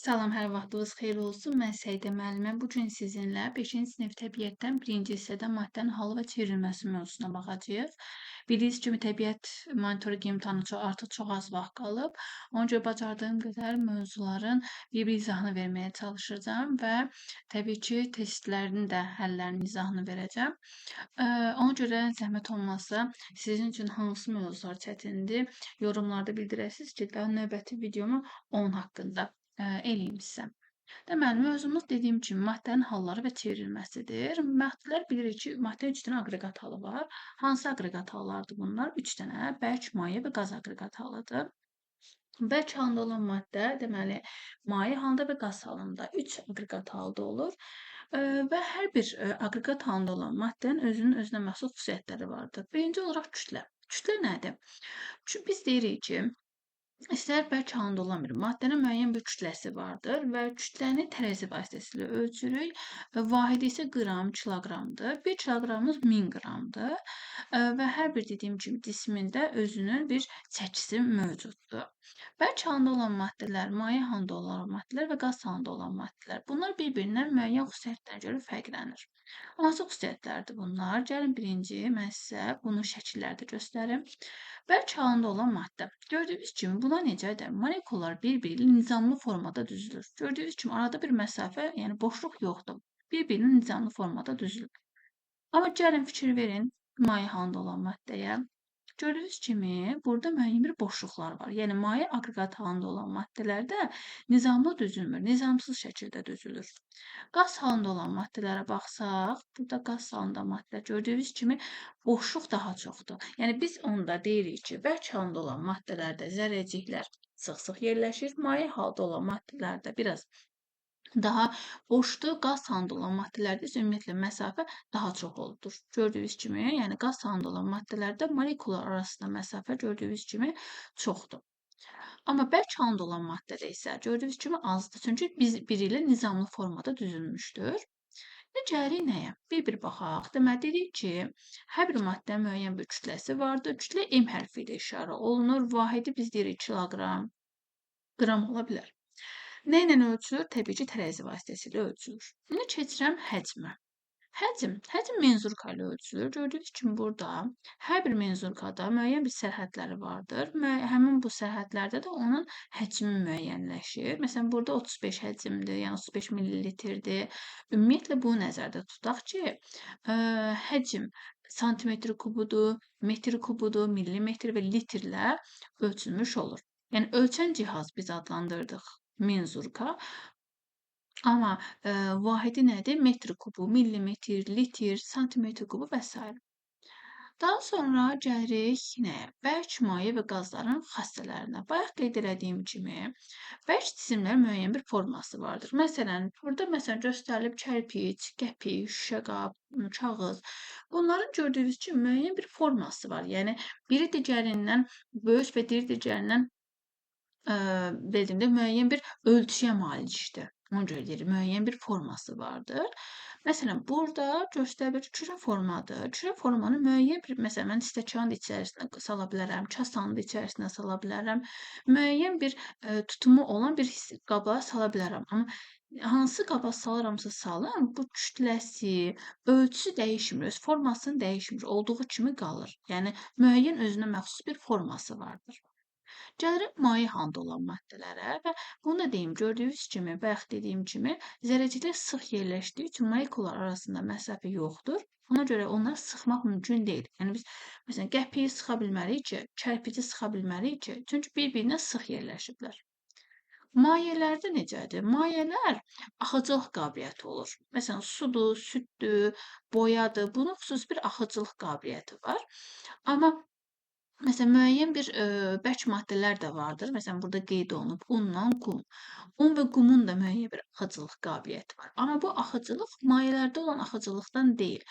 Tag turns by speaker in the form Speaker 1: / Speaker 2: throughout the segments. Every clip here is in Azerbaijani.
Speaker 1: Salam, hər vaxtınız xeyir olsun. Mən Səidə müəlliməm. Bu gün sizinlə 5-ci sinif təbiətdən 1-ci hissədə maddənin halı və çevrilməsi mövzusuna baxacağıq. Bildiyiniz kimi təbiət monitorinq imtahanı artıq çox az vaxt qalıb. Ona görə bacardığım qədər mövzuların bir izahını verməyə çalışacağam və təbii ki, testlərin də həllərinin izahını verəcəm. Ona görə zəhmət olmasa sizin üçün hansı mövzular çətindir, yorumlarda bildirəsiniz ki, daha növbəti videomu onun haqqında eləyim sizə. Deməli, mövzumuz dediyim kimi maddənin halları və çevrilməsidir. Maddələr bilirik ki, maddə 3 dənə aqreqat halı var. Hansı aqreqat hallardır bunlar? 3 dənə bərk, maye və qaz aqreqat halıdır. Bərk halında olan maddə, deməli, maye halında və qaz halında 3 aqreqat halda olur. Və hər bir aqreqat halında olan maddənin özünə məxsus xüsusiyyətləri vardır. Birinci olaraq kütlə. Kütlə nədir? Biz deyirik ki, İstər bərk halında olan bir maddənin müəyyən bir kütləsi vardır və kütləni tərəzi vasitəsilə ölçürük. Vahidi isə qram, kiloqramdır. 1 kiloqramımız 1000 qramdır və hər bir dediyim kimi cismində özünün bir çəkisi mövcuddur. Bərk halında olan maddələr, maye halında olan maddələr və qaz halında olan maddələr. Bunlar bir-birindən müəyyən xüsusiyyətlərə görə fərqlənir. Hansı xüsusiyyətlərdir bunlar? Gəlin birinci mən sizə bunu şəkillərdə göstərim. Bərk halında olan maddə. Gördüyünüz kimi buna necədir? Molekullar bir-biri ilə nizamlı formada düzülür. Gördüyünüz kimi arada bir məsafə, yəni boşluq yoxdur. Bir-birinin nizamlı formada düzülür. Amma gəlin fikir verin maye halında olan maddəyə. Gördüyünüz kimi burada müəyyən bir boşluqlar var. Yəni maye aqreqat halında olan maddələrdə nizamlı düzülmür, nizamsız şəkildə düzülür. Qaz halında olan maddələrə baxsaq, burada qaz halında maddə gördüyünüz kimi boşluq daha çoxdur. Yəni biz onda deyirik ki, bərk halında olan maddələrdə zərrəciklər sıx-sıx yerləşir, maye halda olan maddələrdə biraz daha boşdur, qaz halında olan maddələrdə isə ümumiyyətlə məsafə daha çox olur. Gördüyünüz kimi, yəni qaz halında olan maddələrdə molekular arasında məsafə gördüyünüz kimi çoxdur. Amma bərk halında olan maddədə isə gördüyünüz kimi azdır. Çünki biri ilə nizamlı formada düzülmüşdür. Gəlirik nəyə? Bir-bir baxaq. Deməli, dedik ki, hər bir maddənin müəyyən bir kütləsi vardır. Kütlə M hərfi ilə işarə olunur. Vahidi biz deyirik kiloqram, qram ola bilər. Nə ilə ölçülür? Təbii ki, tərəzi vasitəsilə ölçülür. İndi keçirəm həcmə. Həcm menzurka ilə ölçülür. Gördüyünüz kimi burada hər bir menzurkada müəyyən bir sərhədləri vardır. Həmin bu sərhədlərdə də onun həcmi müəyyənləşir. Məsələn, burada 35 həcmdir, yəni 35 millilitrdir. Ümumiyyətlə bunu nəzərdə tutaq ki, həcm santimetr kubudur, metr kubudur, millimetr və litrlə ölçülmüş olur. Yəni ölçən cihaz biz adlandırdıq menzurka. Amma vahidi nədir? Metr kubu, millimetr, litr, santimetr kubu və s. Daha sonra gəlirik nəyə? Bərk, maye və qazların xassələrinə. Bayaq qeyd elədiyim kimi, bərk cisimlərin müəyyən bir forması vardır. Məsələn, burada göstərilib kərpic, qəpik, şüşə qab, kağız. Bunların gördüyünüz kimi müəyyən bir forması var. Yəni biri digərindən böyük və digərindən dediyimdə müəyyən bir ölçüyə malikdir. Ona görə deyir, müəyyən bir forması vardır. Məsələn, burada göstərilir kürə formadır. Kürə formanı müəyyən bir, məsələn, mən stəkanın içərisinə sala bilərəm, kasanın da içərisinə sala bilərəm. Müəyyən bir tutumu olan bir qaba sala bilərəm. Amma hansı qaba salaramsa salım, bu kütləsi, ölçüsü dəyişmir, öz formasını dəyişmir, olduğu kimi qalır. Yəni müəyyən özünə məxsus bir forması vardır. Gəlirik maye halında olan maddələrə və bunu da deyim, gördüyünüz kimi, bayaq dediyim kimi, zərrəciklər sıx yerləşdiyi üçün molekular arasında məsafə yoxdur. Ona görə onları sıxmaq mümkün deyil. Yəni biz məsələn qəpiyi sıxa bilmərik ki, kərpici sıxa bilmərik ki, çünki bir-birinə sıx yerləşiblər. Mayelərdə necədir? Mayələr axıcılıq qabiliyyəti olur. Məsələn, sudur, süddür, boyadır. Bunun xüsusi bir axıcılıq qabiliyyəti var. Amma məsələn, müəyyən bir bərk maddələr də vardır. Məsələn, burada qeyd olunub unla qum. Un və qumun da müəyyən bir axıcılıq qabiliyyəti var. Amma bu axıcılıq mayelərdə olan axıcılıqdan deyil.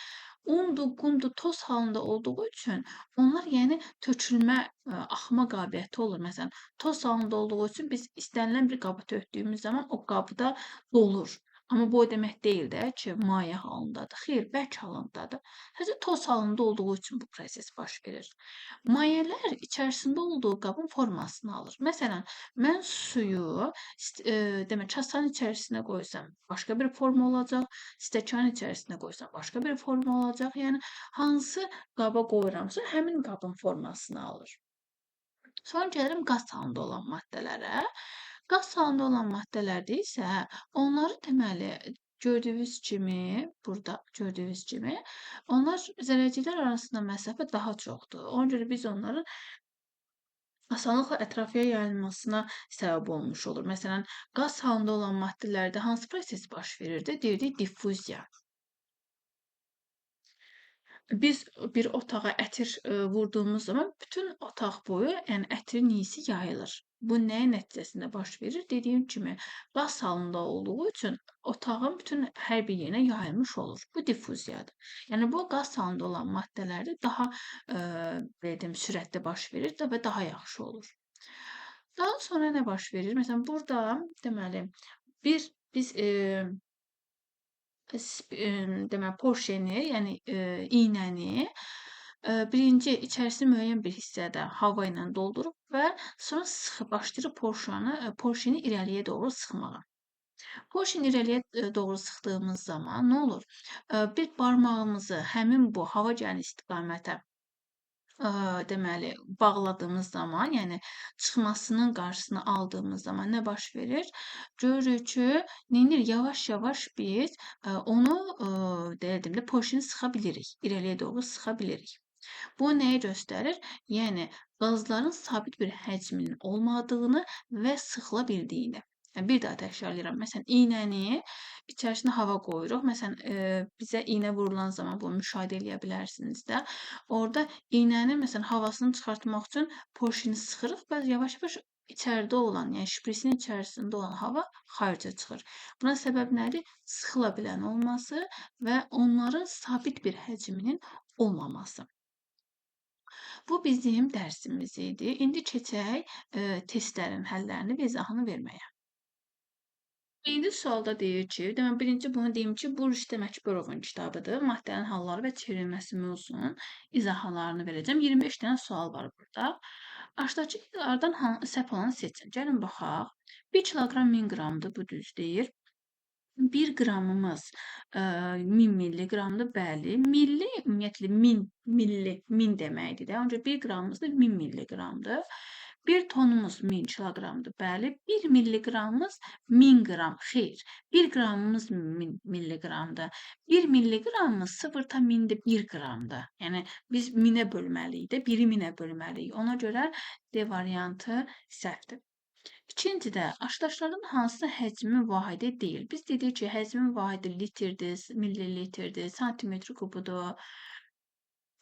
Speaker 1: Undur, qumdur, toz halında olduğu üçün onlar yəni tökülmə, axma qabiliyyəti olur. Məsələn, toz halında olduğu üçün biz istənilən bir qaba tökdüyümüz zaman o qabda dolur. Amma bu o demək deyil də ki, maye halındadır. Xeyr, bərk halındadır. Sadəcə toz halında olduğu üçün bu proses baş verir. Mayələr içərisində olduğu qabın formasını alır. Məsələn, mən suyu demək çastanın içərisinə qoysam, başqa bir forma olacaq. Stəkan içərisinə qoysam, başqa bir forma olacaq. Yəni hansı qaba qoyuramsa, həmin qabın formasını alır. Sonra gəlirəm qaz halında olan maddələrə. Qaz halında olan maddələrdə isə onları deməli gördüyünüz kimi, burada gördüyünüz kimi, onlar zərrəciklər arasında məsafə daha çoxdur. Ona görə biz onların asanlıqla ətrafıya yayılmasına səbəb olmuş olur. Məsələn, qaz halında olan maddələrdə hansı proses baş verirdi? Deyirdik diffuziya. Biz bir otağa ətir vurduğumuz zaman bütün otaq boyu, yəni ətirin iyisi yayılır. Bu nəyin nəticəsində baş verir? Dediyim kimi, qaz halında olduğu üçün otağın bütün hər bir yerinə yayılmış olur. Bu diffuziyadır. Yəni bu qaz halında olan maddələrdə daha belə deyim, sürətli baş verir və daha yaxşı olur. Daha sonra nə baş verir? Məsələn, burada deməli biz deməli porşeni, yəni iynəni birinci içərisi müəyyən bir hissədə hava ilə doldurub və sonra başlayır porşeni irəliyə doğru sıxmağa. Porşeni irəliyə doğru sıxdığımız zaman nə olur? Bir barmağımızı həmin bu hava gələn istiqamətə deməli bağladığımız zaman, yəni çıxmasının qarşısını aldığımız zaman nə baş verir? Görürük ki, neynir? Yavaş-yavaş biz onu deyim də porşeni sıxa bilirik, irəliyə doğru sıxa bilirik. Bu nəyi göstərir? Yəni qazların sabit bir həcminin olmadığını və sıxıla bildiyini. Yəni bir daha təkrarlayıram. Məsələn, iynəni içərisinə hava qoyuruq. Məsələn, bizə iynə vurulan zaman bunu müşahidə edə bilərsiniz də. Orada iynənin məsələn havasını çıxartmaq üçün porşeni sıxırıq və yavaş-yavaş içəridə olan, yəni şprisin içərisində olan hava xaricə çıxır. Buna səbəb nədir? Sıxıla bilən olması və onların sabit bir həcminin olmaması. Bu bizim dərsimiz idi. İndi keçək testlərin həllərini və izahını verməyə. Birinci sualda deyir ki, demək birinci bunu deyim ki, bu Rüstəm Əkbərovun kitabıdır. Maddənin halları və çevrilməsi mövzusunun izahlarını verəcəm. 25 dənə sual var burada. Aşağıdakılardan səhv olanı seçin. Gəlin baxaq. 1 kiloqram 1000 qramdır, bu düz deyir. 1 qramımız 1000 milliqramdır, bəli. Milli ümumiyyətlə 1000 deməkdir də. Ancaq 1 qramımız da 1000 milliqramdır. 1 tonumuz 1000 kiloqramdır, bəli. 1 milliqramımız 1000 qram. Xeyr, 1 qramımız 1000 milliqramdır. 1 milliqramımız 0,1000-də 1 qramdır. Yəni biz 1000-ə bölməliyik də, 1-i 1000-ə bölməliyik. Ona görə D variantı səhvdir. İkincidə, aşdaşların hansısa həcmin vahidi deyil. Biz dedik ki, həcmin vahidi litrdir, millilitrdir, santimetr kubudur.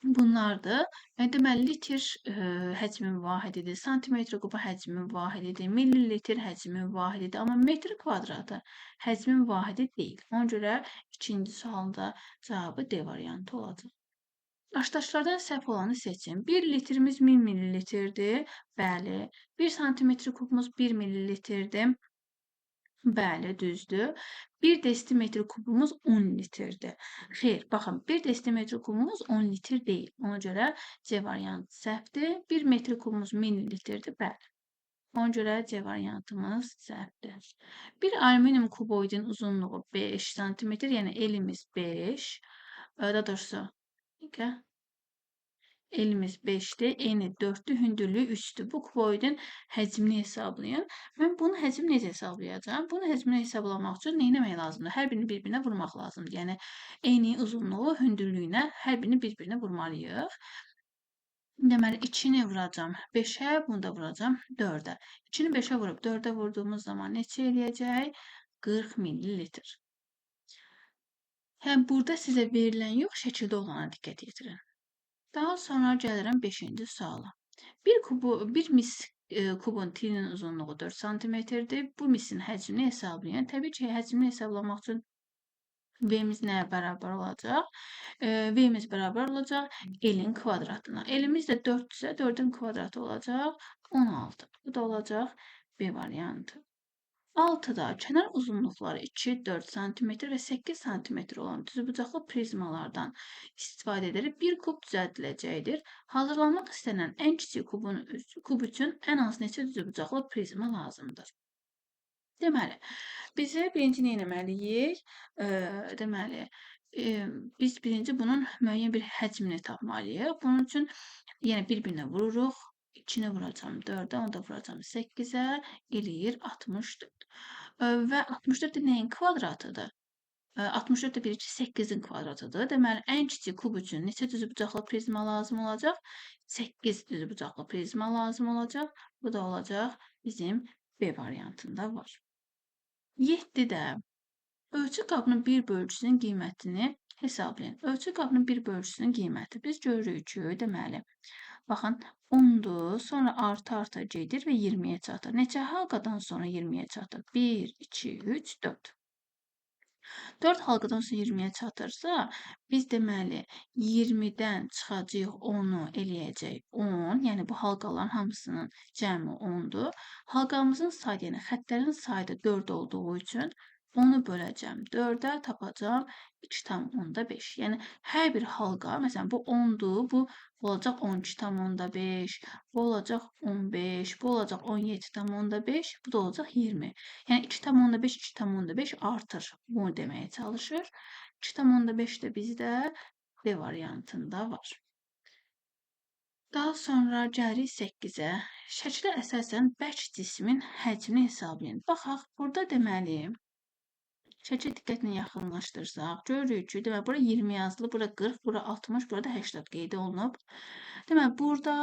Speaker 1: Bunlardır. Deməli, litr həcmin vahididir, santimetr kubu həcmin vahididir, millilitr həcmin vahididir. Amma metr kvadratı həcmin vahidi deyil. Ona görə ikinci sualda cavabı D variantı olacaq. Aşdaşlardan səhv olanı seçin. 1 litrimiz 1000 millilitrdir. Bəli. 1 santimetr kubumuz 1 millilitrdir. Bəli, düzdür. 1 desimetr kubumuz 10 litrdir. Xeyr, baxın, 1 desimetr kubumuz 10 litr deyil. Ona görə C variantı səhvdir. 1 metr kubumuz millilitrdir. Bəli. Ona görə C variantımız səhvdir. Bir alüminium kuboidin uzunluğu 5 cm, yəni elimiz 5. Daha doğrusu elimiz 5'dir, eni 4'dür, hündürlüğü 3'dür. Bu kuboidin həcmini hesablayın. Mən bunun həcmini necə hesablayacağım? Bunun həcmini hesablamaq üçün nə etmək lazımdır? Hər birini bir-birinə vurmaq lazımdır. Yəni eni, uzunluğu, hündürlüyünə hər birini bir-birinə vurmalıyıq. Deməli 2-ni vuracağam 5'ə, bunu da vuracağam 4'ə. 2-ni 5'ə vurub 4'ə vurduğumuz zaman neçə eləyəcək? 40 millilitr. Həm burada sizə verilən yox, şəkildə olana diqqət yetirin. Daha sonra gəlirəm 5-ci suala. Bir mis kubun tilinin uzunluğu 4 cm-dir. Bu misin həcmini hesablayın. Təbii ki, həcmini hesablamaq üçün V-miz nəyə bərabər olacaq? V-miz bərabər olacaq elin kvadratına. Elimiz də 4-dürsə, 4-ün kvadratı olacaq 16. Bu da olacaq B variantı. 6-da kənar uzunluqları 2, 4 sm və 8 sm olan düzbucaqlı prizmalardan istifadə edərək bir kub düzəldiləcəkdir. Hazırlanmaq istənilən ən kiçik kub üçün ən az neçə düzbucaqlı prizma lazımdır? Deməli, bizə birinci nə etməliyik? Deməli, biz birinci bunun müəyyən bir həcmini tapmalıyıq. Bunun üçün yenə bir-birinə vururuq. 2-ni vuracam 4-ə, onu da vuracam 8-ə, eləyir 64. Və 64 də nəyin kvadratıdır? 64 də bir 8-in kvadratıdır. Deməli, ən kiçik kub üçün neçə düzbucaqlı prizma lazım olacaq? 8 düzbucaqlı prizma lazım olacaq. Bu da olacaq bizim B variantında var. 7-də ölçü qabının bir bölgüsünün qiymətini hesablayın. Ölçü qabının bir bölgüsünün qiyməti biz görürük ki, deməli, baxın 10-dur, sonra arta gedir və 20-yə çatır. Neçə halqadan sonra 20-yə çatır? 1, 2, 3, 4. 4 halqadan sonra 20-yə çatırsa, biz deməli 20-dən çıxacağıq 10-u eləyəcək 10, yəni bu halqaların hamısının cəmi 10-dur. Halqamızın sayı, yəni xəttlərin sayı da 4 olduğu üçün 10-u böləcəm 4-ə, tapacam 2,5. Yəni hər bir halqa, məsələn bu 10-dur, bu olacaq 12,5, bu olacaq 15, bu olacaq 17,5, bu da olacaq 20. Yəni 2,5, 2,5 artır. Bunu deməyə çalışır. 2,5 də bizdə B variantında var. Daha sonra gəlirik 8-ə. Şəkilə əsasən bərk cismin həcmini hesablayın. Baxaq, burada deməli, şəkil diqqətlə yaxınlaşdırsaq, görürük ki, deməli, bura 20 yazılı, bura 40, bura 60, burada 80 qeyd olunub. Deməli, burada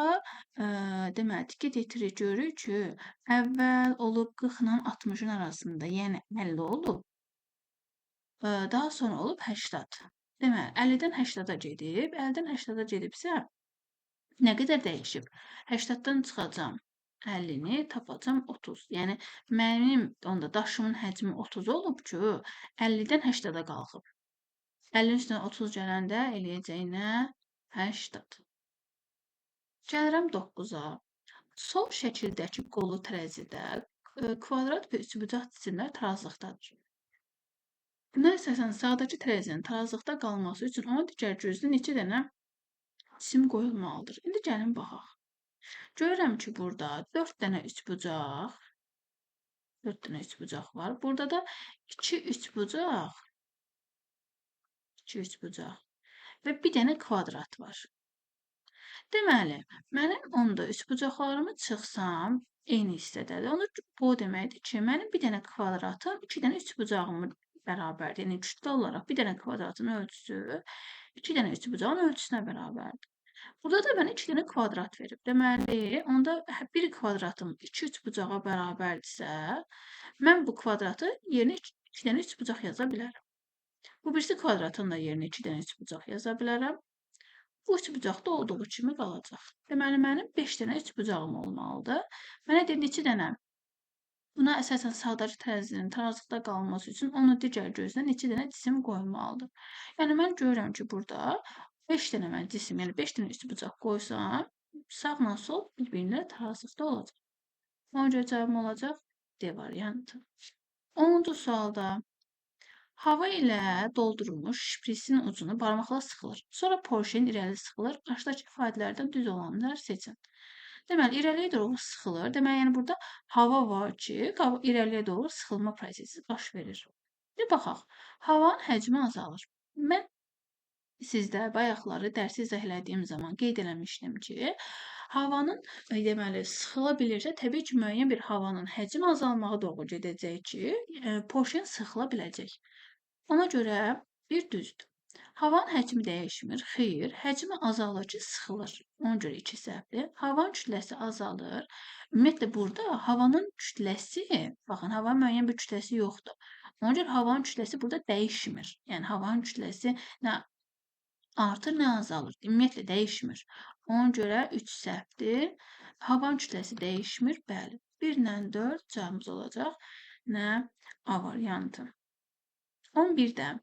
Speaker 1: deməli, diqqət yetiririk, görürük ki, əvvəl olub 40 ilə 60-ın arasında, yəni 50 olub. Daha sonra olub 80. Deməli, 50-dən 80-a gedib, 50-dən 80-a gedibsə, nə qədər dəyişib? 80-dan çıxacam 50-ni, tapacam 30. Yəni, mənim onda daşımın həcmi 30 olub ki, 50-dən 80-a qalxıb. 50-nin üstünə 30 gələndə eləyəcək nə? 80. Gəlirəm 9-a. Sol şəkildəki qolu tərəzidə kvadrat və üçbucaq cisimlər tarazlıqdadır. Buna əsasən sağdakı tərəzinin tarazlıqda qalması üçün onun digər gözünə neçə dənə cisim qoyulmalıdır? İndi gəlin baxaq. Görürəm ki, burada 4 dənə üçbucaq, 4 dənə üçbucaq var. Burada da 2 üçbucaq, 2 üçbucaq və bir dənə kvadrat var. Deməli, mənim onda üçbucaqlarımı çıxsam, eyni hissədədir. Onda bu deməkdir ki, mənim bir dənə kvadratım 2 dənə üçbucağımı bərabərdir. Yəni, kütlə olaraq bir dənə kvadratın ölçüsü 2 dənə üçbucağın ölçüsünə bərabərdir. Burada da mənə 2 dənə kvadrat verib. Deməli, onda bir kvadratım 2 üçbucağa bərabərdirsə, mən bu kvadratı yerinə 2 dənə üçbucaq yaza bilərəm. Bu birisi kvadratın da yerinə 2 dənə üçbucaq yaza bilərəm. Bu üçbucaq da olduğu kimi qalacaq. Deməli, mənim 5 dənə üçbucağım olmalıdır. Mənə deyir, neçə dənə? Buna əsasən sağdakı tərəzinin tarazlıqda qalması üçün onun digər gözünə neçə dənə cisim qoyulmalıdır. Yəni, mən görürəm ki, burada 5 dənə mən cisim, yəni 5 dənə üçbucaq qoysam, sağla sol bir-birinə tarazlıqda olacaq. Ona görə cavabım olacaq D variantı. 10-cu sualda hava ilə doldurulmuş şprisin ucunu barmaqla sıxılır. Sonra porşeyin irəli sıxılır. Qarşıdakı ifadələrdən düz olanlar seçin. Deməli, irəliyə doğru sıxılır. Deməli, yəni burada hava var ki, irəliyə doğru sıxılma prosesi baş verir. Bir baxaq, havanın həcmi azalır. Mən sizdə bayaqları dərsi izah elədiyim zaman qeyd eləmişdim ki, havanın deməli sıxıla bilirsə, təbii ki, müəyyən bir havanın həcmi azalmağa doğru gedəcək ki, porşen sıxıla biləcək. Ona görə bir düzdür. Havanın həcmi dəyişmir. Xeyr, həcmi azalır ki, sıxılır. Ona görə 2 səhvdir. Havanın kütləsi azalır. Ümumiyyətlə, burada havanın kütləsi, baxın, havanın müəyyən bir kütləsi yoxdur. Ona görə havanın kütləsi burada dəyişmir. Yəni, havanın kütləsi nə artır, nə azalır. Ümumiyyətlə, dəyişmir. Ona görə 3 səhvdir. Havanın kütləsi dəyişmir. Bəli, 1 ilə 4 cavabımız olacaq. Nə? A variantı. 11-də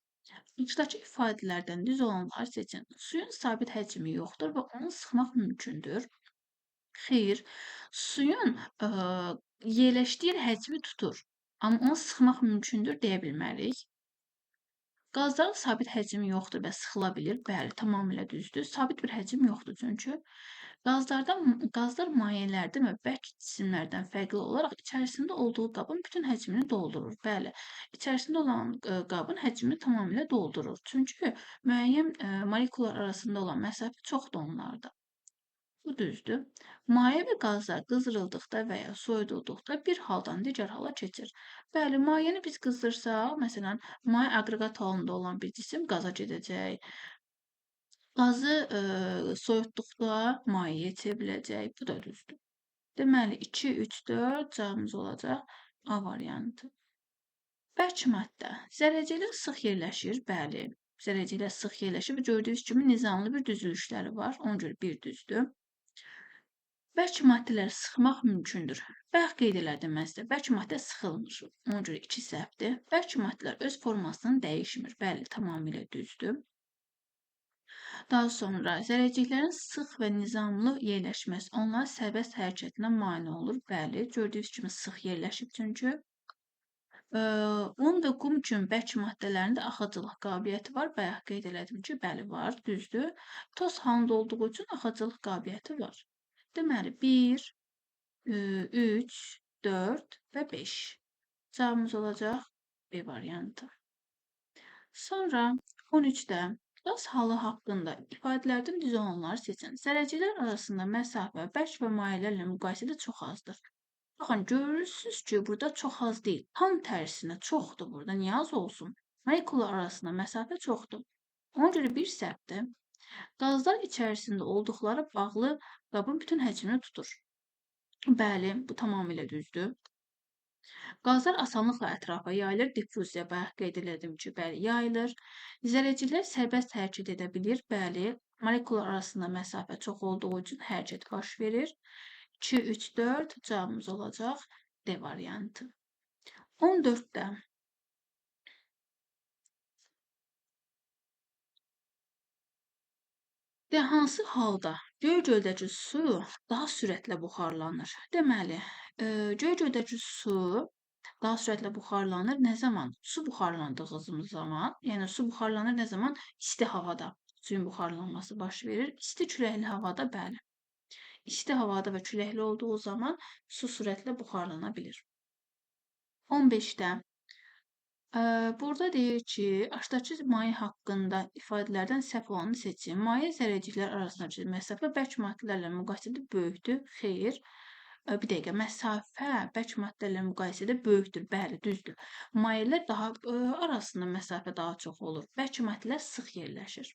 Speaker 1: İçdəki ifadələrdən düz olanları seçin. Suyun sabit həcmi yoxdur və onu sıxmaq mümkündür. Xeyr, suyun yerləşdiyi həcmi tutur. Amma onu sıxmaq mümkündür deyə bilmərik. Qazların sabit həcmi yoxdur və sıxıla bilir. Bəli, tamamilə düzdür. Sabit bir həcm yoxdur çünki. Qazlar mayelərdən və bərk cisimlərdən fərqli olaraq içərisində olduğu qabın bütün həcmini doldurur. Bəli, içərisində olan qabın həcmini tamamilə doldurur. Çünki müəyyən molekullar arasında olan məsafə çoxdur onlarda. Bu düzdür. Maye və qazlar qızdırıldıqda və ya soyudulduqda bir haldan digər hala keçir. Bəli, mayeni biz qızdırsaq, məsələn, maye aqreqat halında olan bir cisim qaza gedəcək. Qazı soyutduqda mayeye çevriləcək. Bu da düzdür. Deməli, 2, 3, 4 cavabımız olacaq A variantı. Bərk maddə. Zərrəciklər sıx yerləşir. Bəli, zərrəciklər sıx yerləşir və gördüyünüz kimi nizamlı bir düzülüşləri var. Ona görə bir düzdür. Bərk maddələri sıxmaq mümkündür. Bayaq qeyd elədim mən sizə, bərk maddə sıxılmır. Ona görə 2 səhvdir. Bərk maddələr öz formasını dəyişmir. Bəli, tamamilə düzdür. Daha sonra zərrəciklərin sıx və nizamlı yerləşməsi onların sərbəst hərəkətinə mane olur. Bəli, gördüyünüz kimi sıx yerləşib çünki. Un və qum üçün bərk maddələrin də axıcılıq qabiliyyəti var. Bayaq qeyd elədim ki, bəli var, düzdür. Toz halında olduğu üçün axıcılıq qabiliyyəti var. Deməli, 1, 3, 4 və 5. Cavabımız olacaq B variantı. Sonra 13-də qaz halı haqqında ifadələrdən düz olanları seçin. Zərrəciklər arasında məsafə bərk və mayelərlə müqayisədə çox azdır. Baxın, görürsünüz ki, burada çox az deyil. Tam tərsinə çoxdur burada. Niyə az olsun? Molekullar arasında məsafə çoxdur. Ona görə bir səhvdir. Qazlar içərisində olduqları bağlı qabın bütün həcmini tutur. Bəli, bu tamamilə düzdür. Qazlar asanlıqla ətrafa yayılır. Diffuziya bayaq qeyd elədim ki, bəli, yayılır. Zərrəciklər sərbəst hərəkət edə bilir. Bəli, molekullar arasında məsafə çox olduğu üçün hərəkət baş verir. 2, 3, 4 cavabımız olacaq D variantı. 14-də hansı halda göy göldəki su daha sürətlə buxarlanır? Deməli, göy göldəki su daha sürətlə buxarlanır. Nə zaman? Su buxarlandığımız zaman, yəni su buxarlanır nə zaman? İsti havada suyun buxarlanması baş verir. İsti küləkli havada, bəli. İsti havada və küləkli olduğu zaman su sürətlə buxarlana bilir. 15-də burada deyir ki, aşağıdakı maye haqqında ifadələrdən səhv olanı seçin. Maye zərrəciklər arasındakı məsafə bərk maddələrlə müqayisədə böyükdür. Xeyr. Bir dəqiqə, məsafə bərk maddələrlə müqayisədə böyükdür. Bəli, düzdür. Mayələr arasında məsafə daha çox olur. Bərk maddələr sıx yerləşir.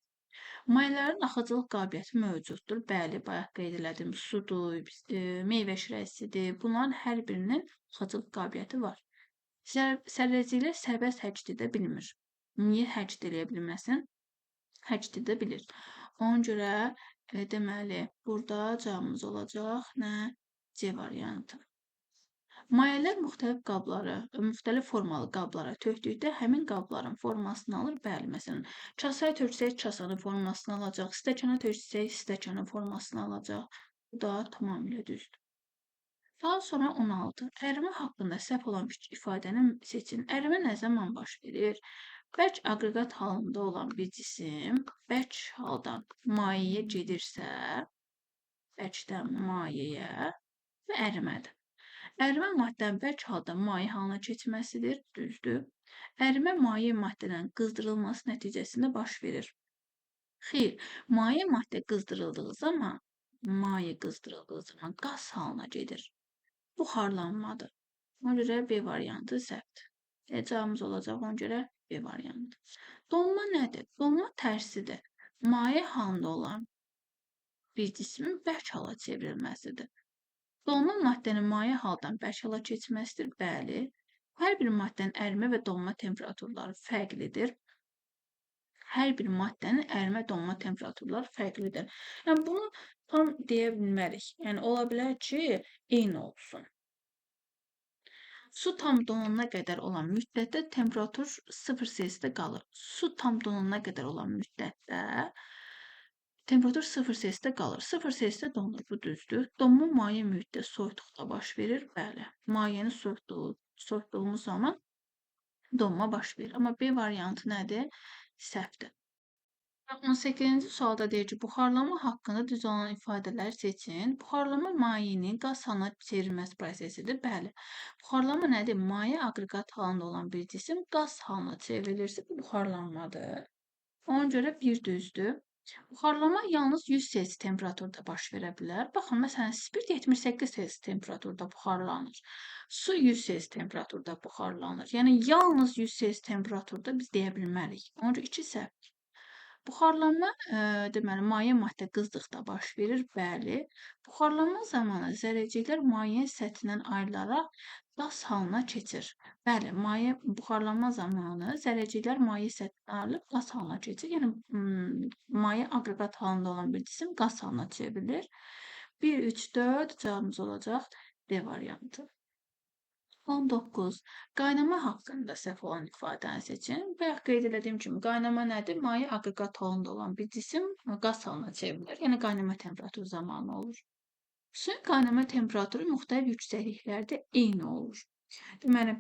Speaker 1: Mayələrin axıcılıq qabiliyyəti mövcuddur. Bəli, bayaq qeyd elədim, sudur, meyvə şirəsidir. Bunların hər birinin axıcılıq qabiliyyəti var. Zərrəciklər sərbəst hərəkət edə bilmir. Niyə hərəkət edə bilməsin? Hərəkət edə bilir. Ona görə deməli, burada cavabımız olacaq nə? C variantı. Mayələr müxtəlif formalı qablara tökdükdə həmin qabların formasını alır. Bəli, məsələn, kasaya töksək kasanın formasını alacaq, stəkana töksək stəkanın formasını alacaq. Bu da tamamilə düzdür. Daha sonra 16. Ərimə haqqında səhv olan ifadəni seçin. Ərimə nə zaman baş verir? Bərk aqreqat halında olan bir cisim bərk haldan mayeye gedirsə, bərkdən mayeye və ərimədir. Ərimə maddənin bərk halda maye halına keçməsidir, düzdür. Ərimə maye maddədən qızdırılması nəticəsində baş verir. Xeyr, maye maddə qızdırıldığı zaman qaz halına gedir. Buxarlanmadır. Ona görə B variantı səhvdir. Cavabımız olacaq ona görə B variantı. Donma nədir? Donma tərsidir. Maye halında olan bir cismin bərk hala çevrilməsidir. Donma maddənin maye haldan bərk hala keçməsidir. Bəli. Hər bir maddənin ərimə və donma temperaturları fərqlidir. Hər bir maddənin ərimə donma temperaturları fərqlidir. Yəni bunu tam deyə bilmərik. Yəni ola bilər ki, eyni olsun. Su tam donana qədər olan müddətdə temperatur 0 selsidə qalır. Su tam donana qədər olan müddətdə temperatur 0 selsidə qalır. 0 selsidə donur, bu düzdür. Donma maye mühitdə soyuqluqda baş verir. Bəli, mayeni soyutluğu soyutduğumuz zaman donma baş verir. Amma B variantı nədir? Səhvdir. 18-ci sualda deyir ki, buxarlama haqqında düz olan ifadələri seçin. Buxarlama mayenin qaz halına çevrilməsi prosesidir. Bəli. Buxarlama nədir? Maye aqreqat halında olan bir cisim qaz halına çevrilirsə, bu buxarlanmadır. Ona görə bir düzdür. Buxarlama yalnız 100 Selsi temperaturda baş verə bilər. Baxın, məsələn, spirt 78 Selsi temperaturda buxarlanır. Su 100 Selsi temperaturda buxarlanır. Yəni, yalnız 100 Selsi temperaturda biz deyə bilmərik. Ona görə 2 səhv. Buxarlanma, deməli, maye maddə qızdıqda baş verir, bəli. Buxarlanma zamanı zərrəciklər mayenin səthindən ayrılaraq qaz halına keçir. Bəli, maye buxarlanma zamanı zərrəciklər maye səthindən ayrılıb qaz halına keçir. Yəni, maye aqreqat halında olan bir cisim qaz halına çevrilir. 1, 3, 4 cavabımız olacaq D variantı. 19. Qaynama haqqında səhv olan ifadəni seçin. Bayaq qeyd etdiyim kimi, qaynama nədir? Maye aqreqat halında olan bir cisim qaz halına çevrilir. Yəni, qaynama temperaturu zamanı olur. Suyun qaynama temperaturu müxtəlif yüksəkliklərdə eyni olur. Deməli,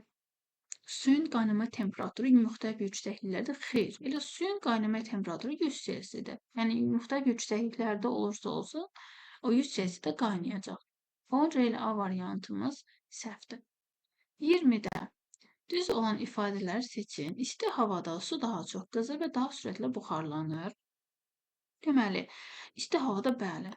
Speaker 1: suyun qaynama temperaturu müxtəlif yüksəkliklərdə xeyr. Elə suyun qaynama temperaturu 100 Selsidir. Yəni, müxtəlif yüksəkliklərdə olursa olsun, o 100 Selsidə qaynayacaq. Ona görə elə A variantımız səhvdir. 20-də düz olan ifadələri seçin. İsti havada su daha çox qızır və daha sürətlə buxarlanır. Deməli, isti havada bəli,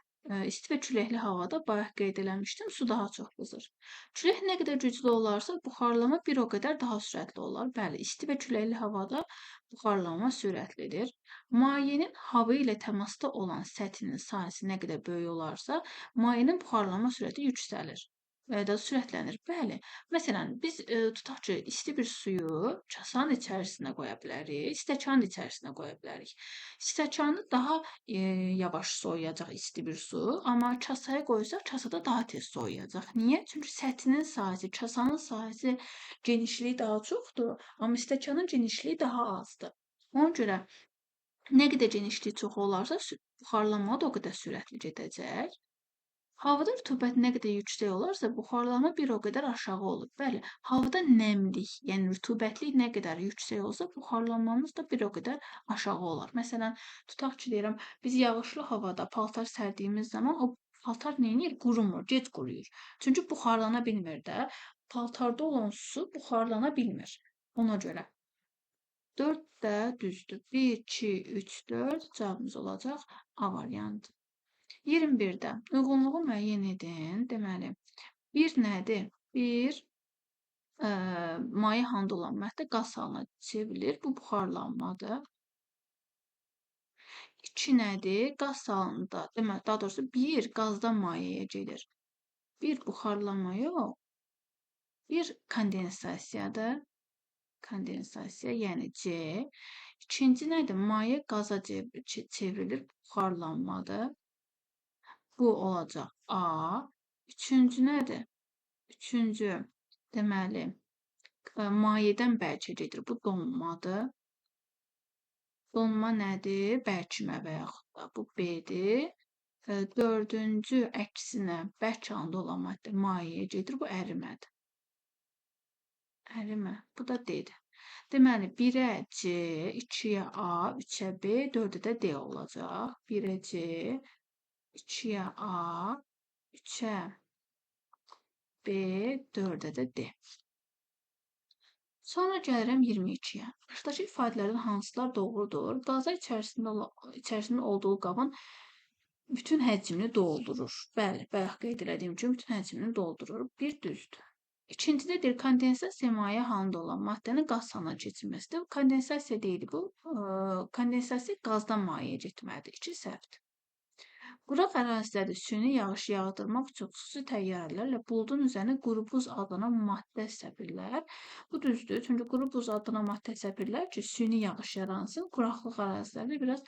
Speaker 1: isti və küləkli havada bayaq qeyd eləmişdim, su daha çox qızır. Külək nə qədər güclü olarsa, buxarlama bir o qədər daha sürətli olar. Bəli, isti və küləkli havada buxarlanma sürətlidir. Mayenin hava ilə təmasda olan səthinin sahəsi nə qədər böyük olarsa, mayenin buxarlanma sürəti yüksəlir. Və ya da sürətlənir. Bəli. Məsələn, biz tutaq ki, isti bir suyu kasanın içərisinə qoya bilərik, stəkanın içərisinə qoya bilərik. Stəkanı daha yavaş soyuyacaq isti bir su, amma kasaya qoysaq, kasada daha tez soyuyacaq. Niyə? Çünki səthinin sahəsi, kasanın sahəsi genişliyi daha çoxdur, amma stəkanın genişliyi daha azdır. Ona görə nə qədər genişliyi çox olarsa, buxarlanma da o qədər sürətli gedəcək. Havada rütubət nə qədər yüksək olarsa, buxarlanma bir o qədər aşağı olur. Bəli, havada nəmlik, yəni rütubətlik nə qədər yüksək olsa, buxarlanmamız da bir o qədər aşağı olar. Məsələn, tutaq ki, deyirəm, biz yağışlı havada paltar sərdiyimiz zaman o paltar neyinir? Qurumur, gec quruyur. Çünki buxarlana bilmir də. Paltarda olan su buxarlana bilmir. Ona görə. 4 də düzdür. 1, 2, 3, 4 cavabımız olacaq A variantı. 21-də uyğunluğu müəyyən edin. Deməli, 1 nədir? 1 maye halında olan maddə qaz halına çevrilir. Bu buxarlanmadır. 2 nədir? Qaz halında, deməli, daha doğrusu 1 qazdan mayeye gedir. 1 buxarlanma yox. 1 kondensasiyadır. Kondensasiya, yəni C. İkinci nədir? Maye qaza çevrilir. Buxarlanmadır. Bu olacaq A. Üçüncü nədir? Üçüncü, deməli, mayedən bərkə gedir. Bu donmadır. Donma nədir? Bərkimə və yaxud da bu B-dir. Dördüncü, əksinə, bərk halında olan maddə mayeye gedir. Bu ərimədir. Ərimə. Bu da D-dir. Deməli, 1-ə C, 2-yə A, 3-ə B, 4-ə də D olacaq. 1-ə C, 2-yə A, 3-ə B, 4-ə də D. Sonra gəlirəm 22-yə. Aşağıdakı ifadələrdən hansılar doğrudur? Qaza içərisində olduğu qabın bütün həcmini doldurur. Bəli, bayaq qeyd etdiyim kimi bütün həcmini doldurur. Bir düzdür. İkincidə deyir, kondensasiya maye halında olan maddənin qaz halına keçirməsidir. Kondensasiya deyil bu. Kondensasiya qazdan mayeye getməlidir. 2 səhvdir. Quraq ərazilərdə süni yağış yağdırmaq üçün xüsusi təyyarələrlə buludun üzərinə quru buz adlanan maddə səpirlər. Bu düzdür, çünki quru buz adlanan maddə səpirlər ki, süni yağış yaransın, quraqlıq ərazilərdə biraz,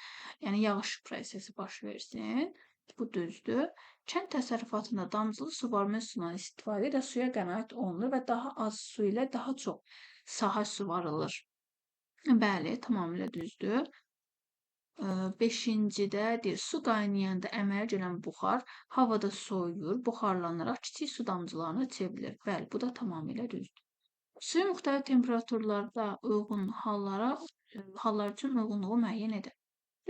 Speaker 1: yəni yağış prosesi baş versin. Bu düzdür. Kənd təsərrüfatında damcılı suvarma üsulundan istifadə ilə suya qənaət olunur və daha az su ilə daha çox sahə suvarılır. Bəli, tamamilə düzdür. 5-cidə deyir, su qaynayanda əmələ gələn buxar havada soyuyur, buxarlanaraq kiçik su damcılarına çevrilir. Bəli, bu da tamamilə düzdür. Suyun müxtəlif temperaturlarda uyğun hallar üçün uyğunluğu müəyyən edin.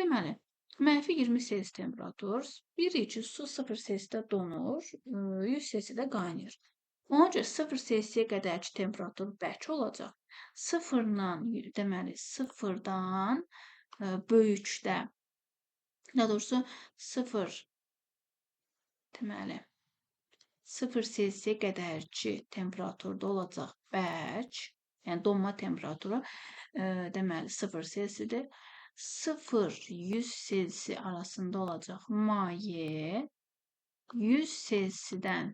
Speaker 1: Deməli, -20 temperatur, bir içi su 0 donur, 100 selsidə qaynayır. Ona görə 0 qədərki temperatur bərk olacaq. Deməli, sıfırdan böyükdə, daha doğrusu 0, deməli, 0 qədərki temperaturda olacaq bərk, yəni donma temperaturu, deməli 0 0-100 selsi arasında olacaq maye, 100 selsidən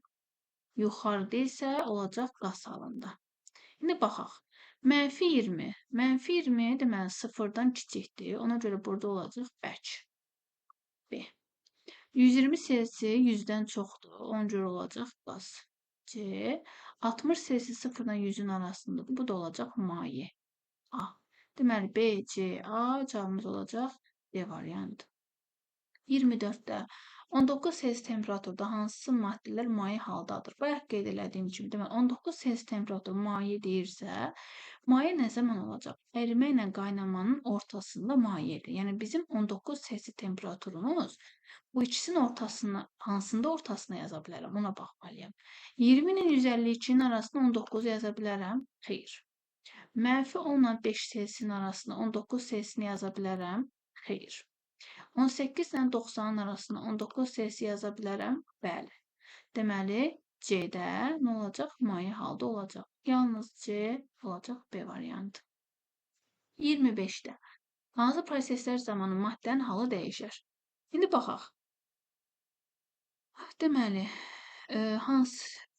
Speaker 1: yuxarıda isə olacaq qaz halında. İndi baxaq. -20. -20 deməli 0-dan kiçikdir. Ona görə burada olacaq bərk. B. 120 selsi 100-dən çoxdur. Ona görə olacaq qaz. C. 60 selsi 0-dan 100-ün arasındadır. Bu da olacaq maye. A. Deməli B, C, A cavabımız olacaq D variantı. 24-də 19 selsi temperaturda hansı maddələr maye haldadır? Bayaq qeyd elədiyim kimi, deməli 19 selsi temperatur maye deyirsə, maye nə zaman olacaq? Ərimə ilə qaynamanın ortasında mayedir. Yəni bizim 19 selsi temperaturumuz bu ikisinin ortasına, hansında ortasına yaza bilərəm? Ona baxmalıyam. 20 ilə 152-nin arasında 19 yaza bilərəm? Xeyr. -10 ilə 5 selsinin arasında 19 selsini yaza bilərəm? Xeyr. 18 ilə 90-ın arasında 19 selsi yaza bilərəm? Bəli. Deməli, C-də nə olacaq? Maye halda olacaq. Yalnız C olacaq B variantı. 25-də hansı proseslər zamanı maddənin halı dəyişir? İndi baxaq. Deməli,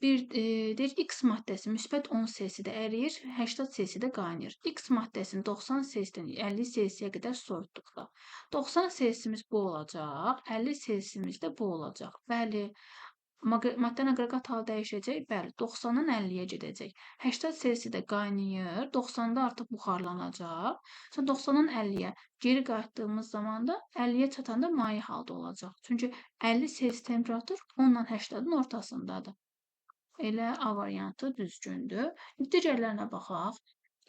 Speaker 1: deyir X maddəsi müsbət 10 selsidə əriyir, 80 selsidə qaynayır. X maddəsini 90 selsidən 50 selsiyə qədər soyutduqda 90 selsimiz bu olacaq, 50 selsimiz də bu olacaq. Bəli, maddənin aqreqat halı dəyişəcək. Bəli, 90-dan 50-yə gedəcək. 80 selsidə qaynayır, 90-da artıq buxarlanacaq. Sonra 90-dan 50-yə geri qayıtdığımız zaman da 50-yə çatanda maye halda olacaq. Çünki 50 selsi temperatur 10 ilə 80-in ortasındadır. Elə A variantı düzgündür. Digərlərinə baxaq.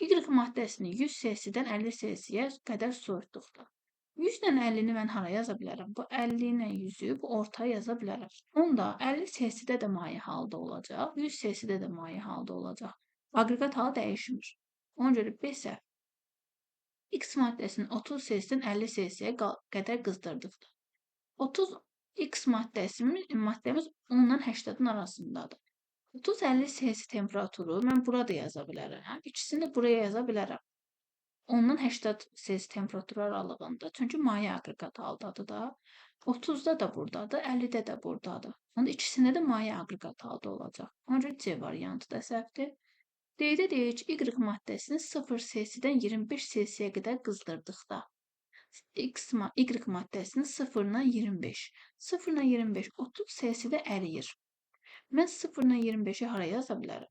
Speaker 1: Y maddəsini 100 selsidən 50 selsiyə qədər soyutduqda 100 ilə 50-ni mən hara yaza bilərəm? Bu 50 ilə 100-ü bu ortaya yaza bilərəm. Onda 50 selsidə də maye halda olacaq, 100 selsidə də maye halda olacaq. Aqreqat halı dəyişmir. Ona görə B isə X maddəsini 30 selsidən 50 selsiyə qədər qızdırdıqda 30 X maddəmiz 10 ilə 80-in arasındadır. 30-50 selsi temperaturu mən burada yaza bilərəm. İkisini də buraya yaza bilərəm. 10-dan 80 selsi temperaturu aralığında. Çünki maye aqreqat haldadır da. 30-da da buradadır, 50-də də buradadır. Onda ikisində də maye aqreqat halda olacaq. Ona görə C variantı da səhvdir. D-də deyir ki, Y maddəsini 0 selsidən 25 selsiyə qədər qızdırdıqda Y maddəsini 0-dan 25. 0-dan 25, 30 selsidə əriyir. Mən 0-dan 25-i hara yaza bilərəm?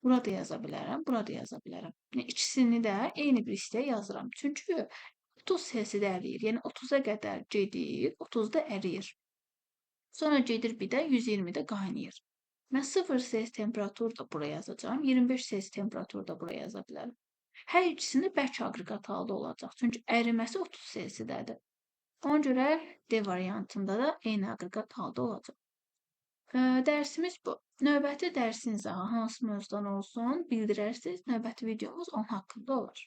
Speaker 1: Burada yaza bilərəm, burada yaza bilərəm. İkisini də eyni bir hissəyə yazıram. Çünki 30 selsidə əriyir. Yəni 30-a qədər gedir, 30-da əriyir. Sonra gedir bir də 120-də qaynayır. Mən 0 selsi temperatur da buraya yazacağam, 25 selsi temperatur da buraya yaza bilərəm. Hər ikisində bərk aqreqat halda olacaq. Çünki əriməsi 30 selsidədir. Ona görə D variantında da eyni aqreqat halda olacaq. Dərsimiz bu. Növbəti dərsinizə hansı mövzudan olsun bildirərsiniz. Növbəti videomuz onun haqqında olar.